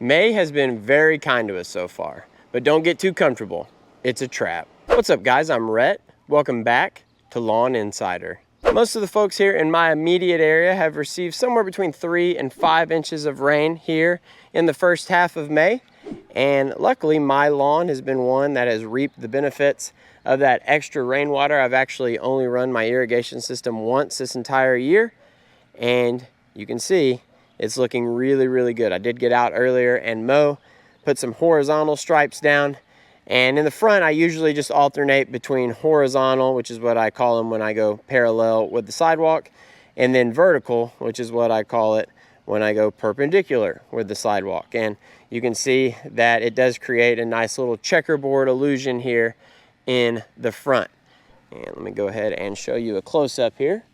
May has been very kind to us so far, but don't get too comfortable. It's a trap. What's up, guys? I'm Rhett. Welcome back to Lawn Insider. Most of the folks here in my immediate area have received somewhere between 3 and 5 inches of rain here in the first half of May. And luckily, my lawn has been one that has reaped the benefits of that extra rainwater. I've actually only run my irrigation system once this entire year, and you can see it's looking really, really good. I did get out earlier and mow, put some horizontal stripes down, and in the front, I usually just alternate between horizontal, which is what I call them when I go parallel with the sidewalk, and then vertical, which is what I call it when I go perpendicular with the sidewalk. And you can see that it does create a nice little checkerboard illusion here in the front. And let me go ahead and show you a close-up here.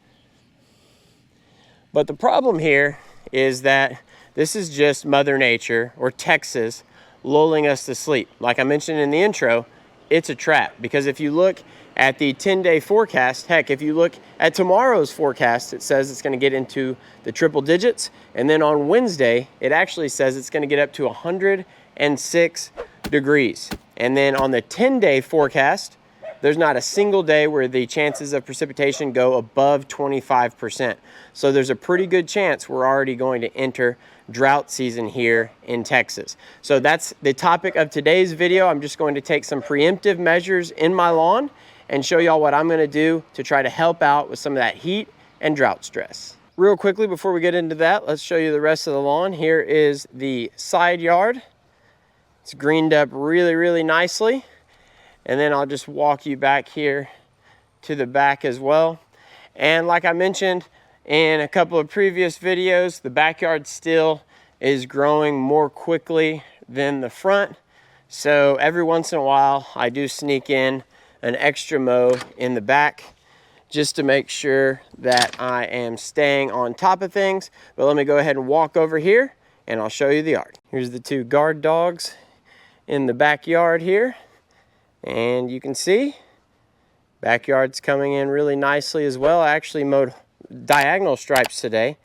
But the problem here is that this is just Mother Nature, or Texas, lulling us to sleep. Like I mentioned in the intro, it's a trap, because if you look at the 10-day forecast, heck, if you look at tomorrow's forecast, it says it's going to get into the triple digits, and then on Wednesday, it actually says it's going to get up to 106 degrees. And then on the 10-day forecast, there's not a single day where the chances of precipitation go above 25%. So there's a pretty good chance we're already going to enter drought season here in Texas. So that's the topic of today's video. I'm just going to take some preemptive measures in my lawn and show y'all what I'm going to do to try to help out with some of that heat and drought stress. Real quickly, before we get into that, let's show you the rest of the lawn. Here is the side yard. It's greened up really, really nicely. And then I'll just walk you back here to the back as well. And like I mentioned in a couple of previous videos, the backyard still is growing more quickly than the front. So every once in a while, I do sneak in an extra mow in the back just to make sure that I am staying on top of things. But let me go ahead and walk over here and I'll show you the yard. Here's the 2 guard dogs in the backyard here. And you can see backyard's coming in really nicely as well. I actually mowed diagonal stripes today,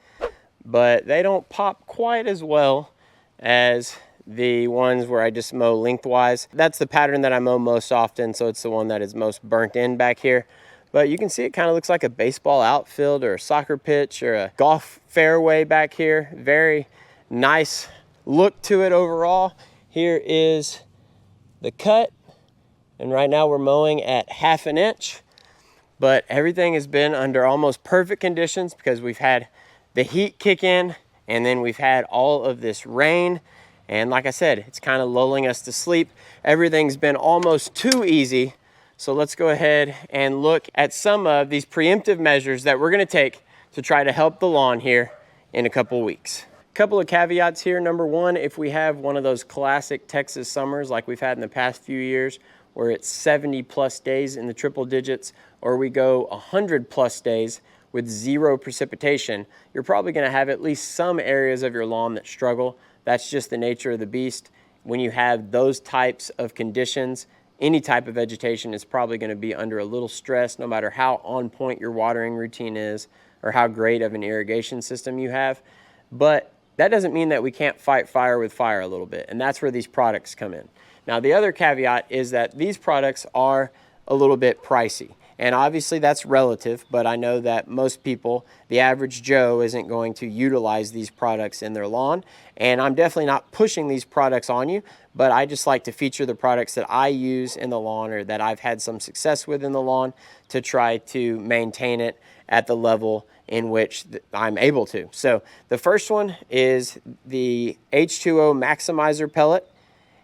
but they don't pop quite as well as the ones where I just mow lengthwise. That's the pattern that I mow most often, so it's the one that is most burnt in back here. But you can see it kind of looks like a baseball outfield or a soccer pitch or a golf fairway back here. Very nice look to it overall. Here is the cut. And right now we're mowing at 1/2 inch, but everything has been under almost perfect conditions because we've had the heat kick in and then we've had all of this rain. And like I said, it's kind of lulling us to sleep. Everything's been almost too easy. So let's go ahead and look at some of these preemptive measures that we're going to take to try to help the lawn here in a couple weeks. Couple of caveats here. Number one, if we have one of those classic Texas summers like we've had in the past few years, where it's 70+ days in the triple digits, or we go 100+ days with 0 precipitation, you're probably going to have at least some areas of your lawn that struggle. That's just the nature of the beast. When you have those types of conditions, any type of vegetation is probably going to be under a little stress, no matter how on point your watering routine is or how great of an irrigation system you have. But that doesn't mean that we can't fight fire with fire a little bit, and that's where these products come in. Now, the other caveat is that these products are a little bit pricey. And obviously that's relative, but I know that most people, the average Joe, isn't going to utilize these products in their lawn. And I'm definitely not pushing these products on you, but I just like to feature the products that I use in the lawn or that I've had some success with in the lawn to try to maintain it at the level in which I'm able to. So the first one is the H2O Maximizer pellet.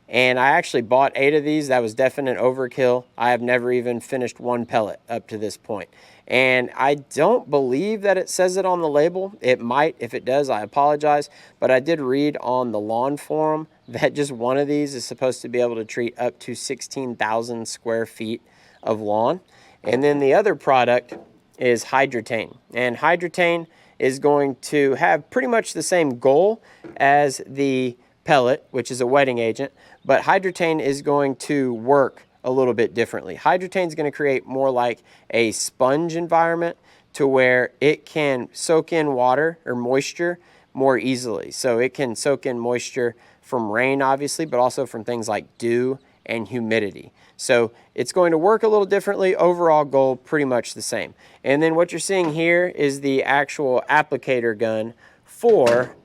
And I actually bought 8 of these. That was definite overkill. I have never even finished one pellet up to this point. And I don't believe that it says it on the label. It might. If it does, I apologize. But I did read on the lawn forum that just one of these is supposed to be able to treat up to 16,000 square feet of lawn. And then the other product is Hydrotane. And Hydrotane is going to have pretty much the same goal as the Pellet, which is a wetting agent, but Hydrotane is going to work a little bit differently. Hydrotane is going to create more like a sponge environment to where it can soak in water or moisture more easily. So it can soak in moisture from rain, obviously, but also from things like dew and humidity. So it's going to work a little differently. Overall goal, pretty much the same. And then what you're seeing here is the actual applicator gun for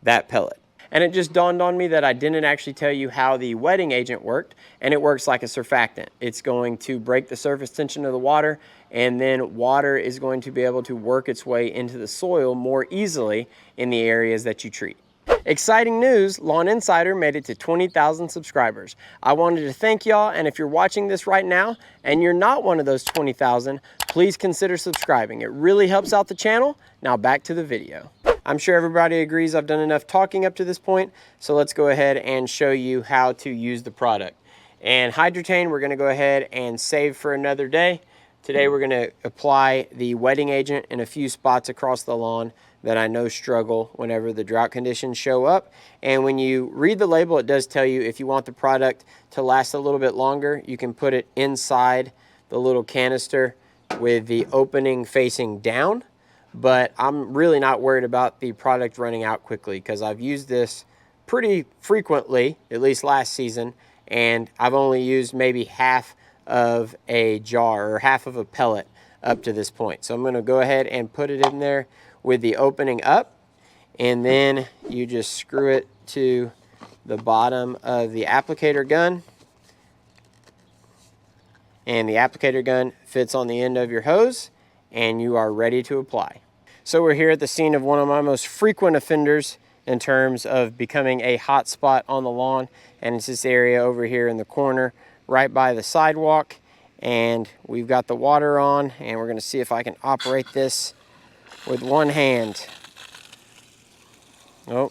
that pellet. And it just dawned on me that I didn't actually tell you how the wetting agent worked, and it works like a surfactant. It's going to break the surface tension of the water, and then water is going to be able to work its way into the soil more easily in the areas that you treat. Exciting news, Lawn Insider made it to 20,000 subscribers. I wanted to thank y'all, and if you're watching this right now and you're not one of those 20,000, please consider subscribing. It really helps out the channel. Now back to the video. I'm sure everybody agrees I've done enough talking up to this point, so let's go ahead and show you how to use the product. And Hydrotain, we're gonna go ahead and save for another day. Today we're gonna apply the wetting agent in a few spots across the lawn that I know struggle whenever the drought conditions show up. And when you read the label, it does tell you if you want the product to last a little bit longer, you can put it inside the little canister with the opening facing down. But I'm really not worried about the product running out quickly because I've used this pretty frequently, at least last season, and I've only used maybe half of a jar or half of a pellet up to this point. So I'm gonna go ahead and put it in there with the opening up, and then you just screw it to the bottom of the applicator gun, and the applicator gun fits on the end of your hose, and you are ready to apply. So we're here at the scene of one of my most frequent offenders in terms of becoming a hot spot on the lawn, and it's this area over here in the corner right by the sidewalk. And we've got the water on, and we're gonna see if I can operate this with one hand. Oh,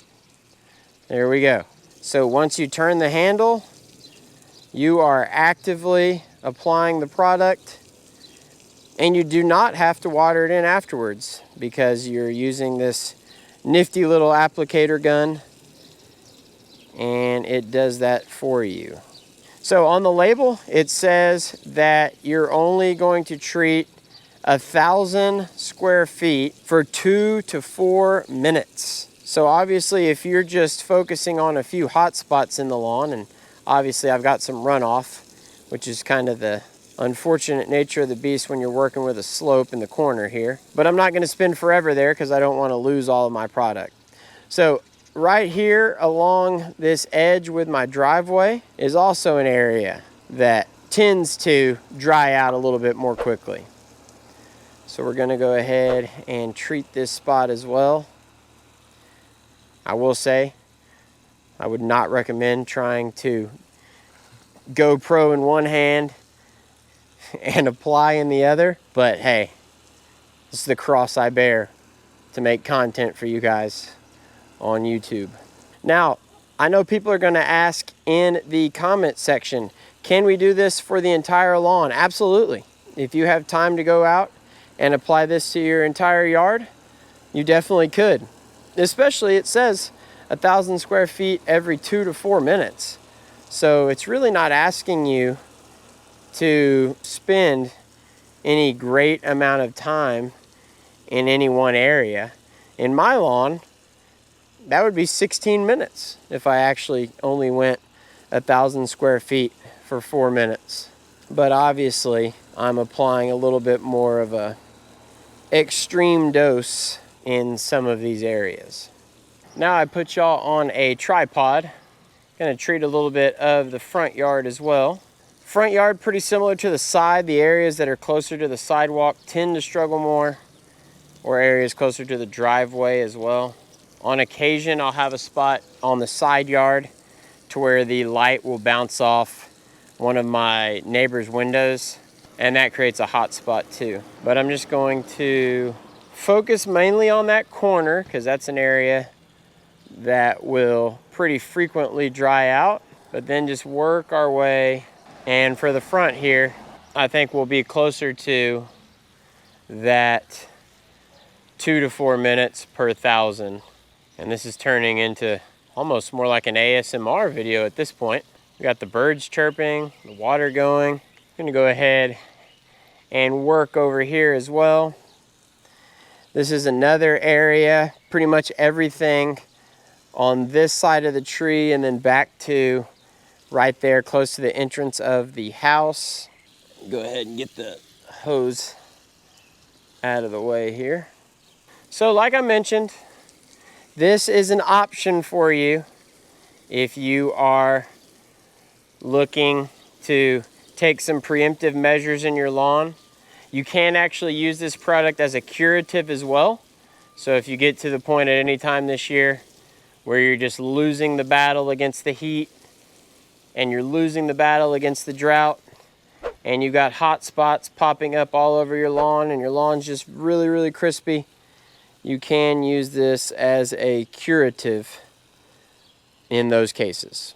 there we go. So once you turn the handle, you are actively applying the product, and you do not have to water it in afterwards because you're using this nifty little applicator gun, and it does that for you. So on the label, it says that you're only going to treat 1,000 square feet for 2 to 4 minutes. So obviously if you're just focusing on a few hot spots in the lawn, and obviously I've got some runoff, which is kind of the unfortunate nature of the beast when you're working with a slope in the corner here. But I'm not gonna spend forever there because I don't wanna lose all of my product. So right here along this edge with my driveway is also an area that tends to dry out a little bit more quickly. So we're gonna go ahead and treat this spot as well. I will say, I would not recommend trying to GoPro in one hand and apply in the other, but hey, this is the cross I bear to make content for you guys on YouTube. Now, I know people are gonna ask in the comment section, can we do this for the entire lawn? Absolutely. If you have time to go out and apply this to your entire yard, you definitely could. Especially, it says 1,000 square feet every 2 to 4 minutes. So it's really not asking you to spend any great amount of time in any one area. In my lawn, that would be 16 minutes if I actually only went 1,000 square feet for 4 minutes. But obviously, I'm applying a little bit more of a extreme dose in some of these areas. Now I put y'all on a tripod. Gonna treat a little bit of the front yard as well. Front yard pretty similar to the side. The areas that are closer to the sidewalk tend to struggle more, or areas closer to the driveway as well. On occasion, I'll have a spot on the side yard to where the light will bounce off one of my neighbor's windows, and that creates a hot spot too. But I'm just going to focus mainly on that corner because that's an area that will pretty frequently dry out, but then just work our way. And for the front here, I think we'll be closer to that 2 to 4 minutes per 1,000. And this is turning into almost more like an ASMR video at this point. We got the birds chirping, the water going. I'm gonna go ahead and work over here as well. This is another area, pretty much everything on this side of the tree and then back to right there close to the entrance of the house. Go ahead and get the hose out of the way here. So like I mentioned, this is an option for you if you are looking to take some preemptive measures in your lawn. You can actually use this product as a curative as well. So if you get to the point at any time this year where you're just losing the battle against the heat and you're losing the battle against the drought and you got hot spots popping up all over your lawn and your lawn's just really, really crispy, you can use this as a curative in those cases.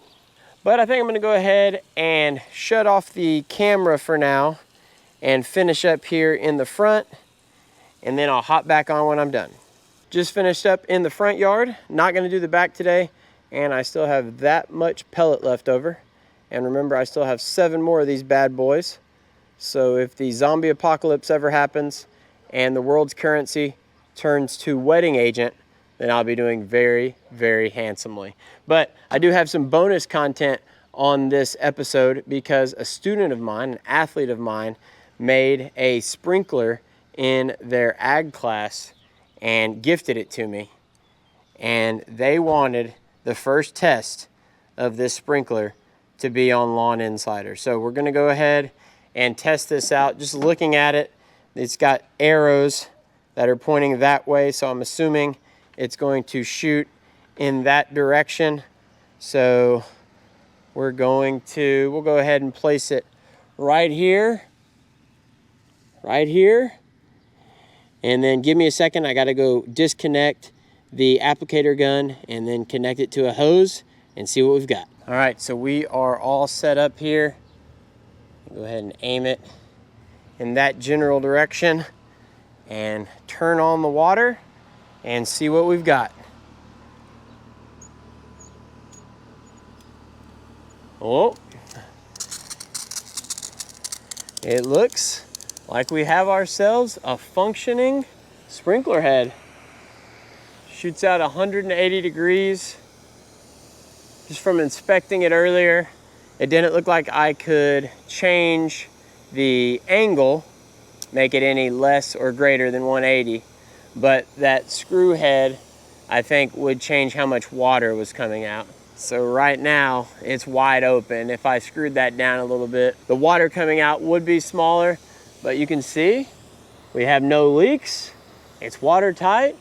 But I think I'm gonna go ahead and shut off the camera for now and finish up here in the front, and then I'll hop back on when I'm done. Just finished up in the front yard, not gonna do the back today, and I still have that much pellet left over. And remember, I still have 7 more of these bad boys. So if the zombie apocalypse ever happens and the world's currency turns to wetting agent, then I'll be doing very, very handsomely. But I do have some bonus content on this episode because a student of mine, an athlete of mine, made a sprinkler in their ag class and gifted it to me. And they wanted the first test of this sprinkler to be on Lawn Insider. So we're gonna go ahead and test this out. Just looking at it, it's got arrows that are pointing that way, so I'm assuming it's going to shoot in that direction. So we'll go ahead and place it right here, and then give me a second. I gotta go disconnect the applicator gun and then connect it to a hose and see what we've got. All right, so we are all set up here. Go ahead and aim it in that general direction and turn on the water and see what we've got. Oh, it looks like we have ourselves a functioning sprinkler head. Shoots out 180 degrees. Just from inspecting it earlier, it didn't look like I could change the angle, make it any less or greater than 180, but that screw head, I think, would change how much water was coming out. So right now, it's wide open. If I screwed that down a little bit, the water coming out would be smaller, but you can see we have no leaks. It's watertight,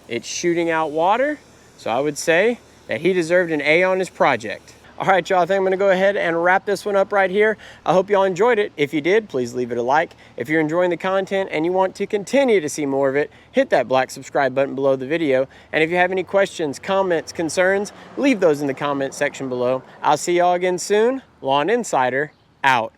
it's shooting out water, so I would say that he deserved an A on his project. All right, y'all, I think I'm gonna go ahead and wrap this one up right here. I hope y'all enjoyed it. If you did, please leave it a like. If you're enjoying the content and you want to continue to see more of it, hit that black subscribe button below the video. And if you have any questions, comments, concerns, leave those in the comment section below. I'll see y'all again soon. Lawn Insider, out.